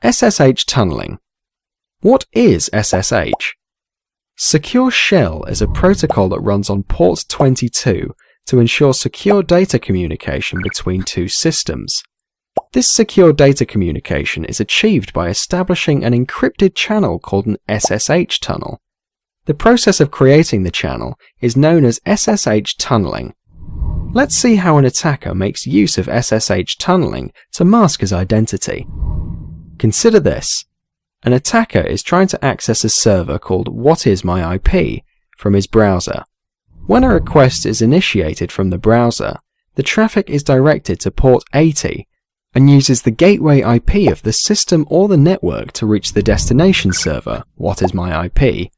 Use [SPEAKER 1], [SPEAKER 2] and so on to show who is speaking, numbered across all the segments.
[SPEAKER 1] SSH tunneling. What is SSH? Secure Shell is a protocol that runs on port 22 to ensure secure data communication between two systems. This secure data communication is achieved by establishing an encrypted channel called an SSH tunnel. The process of creating the channel is known as SSH tunneling. Let's see how an attacker makes use of SSH tunneling to mask his identity. Consider this. An attacker is trying to access a server called whatismyip from his browser. When a request is initiated from the browser, the traffic is directed to port 80 and uses the gateway IP of the system or the network to reach the destination server, whatismyip.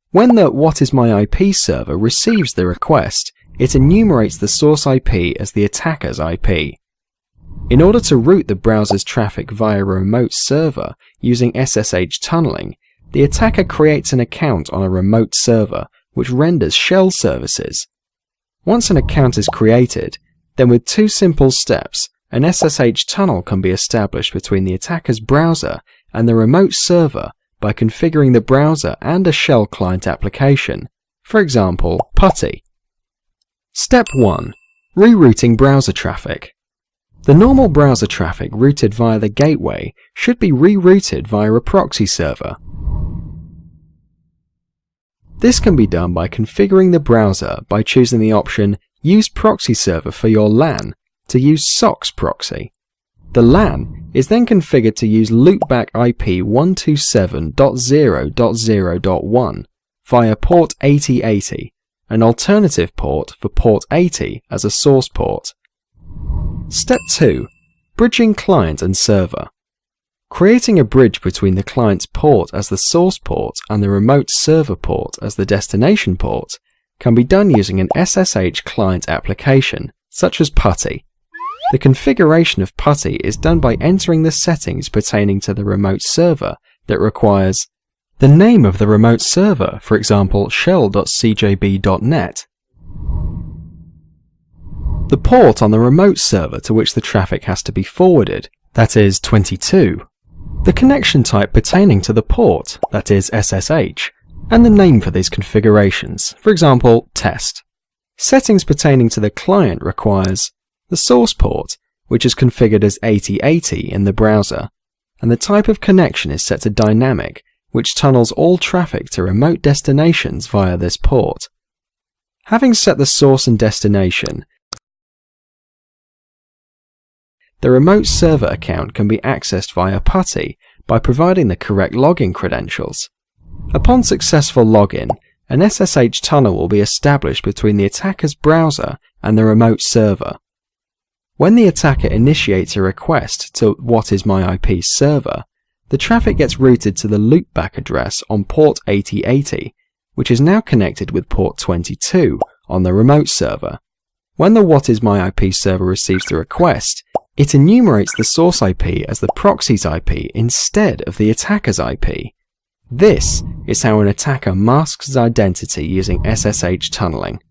[SPEAKER 1] When the whatismyip server receives the request, it enumerates the source IP as the attacker's IP. In order to route the browser's traffic via a remote server using SSH tunneling, the attacker creates an account on a remote server which renders shell services. Once an account is created, then with two simple steps, an SSH tunnel can be established between the attacker's browser and the remote server by configuring the browser and a shell client application, for example, PuTTY. Step 1. Rerouting browser traffic. The normal browser traffic routed via the gateway should be rerouted via a proxy server. This can be done by configuring the browser by choosing the option Use Proxy Server for your LAN to use SOCKS proxy. The LAN is then configured to use loopback IP 127.0.0.1 via port 8080, an alternative port for port 80 as a source port. Step 2. Bridging client and server. Creating a bridge between the client's port as the source port and the remote server port as the destination port can be done using an SSH client application, such as PuTTY. The configuration of PuTTY is done by entering the settings pertaining to the remote server that requires the name of the remote server, for example shell.cjb.net, the port on the remote server to which the traffic has to be forwarded, that is 22, the connection type pertaining to the port, that is SSH, and the name for these configurations, for example test. Settings pertaining to the client requires the source port, which is configured as 8080 in the browser, and the type of connection is set to dynamic, which tunnels all traffic to remote destinations via this port. Having set the source and destination, the remote server account can be accessed via PuTTY by providing the correct login credentials. Upon successful login, an SSH tunnel will be established between the attacker's browser and the remote server. When the attacker initiates a request to whatismyip server, the traffic gets routed to the loopback address on port 8080, which is now connected with port 22 on the remote server. When the whatismyip server receives the request, it enumerates the source IP as the proxy's IP instead of the attacker's IP. This is how an attacker masks his identity using SSH tunneling.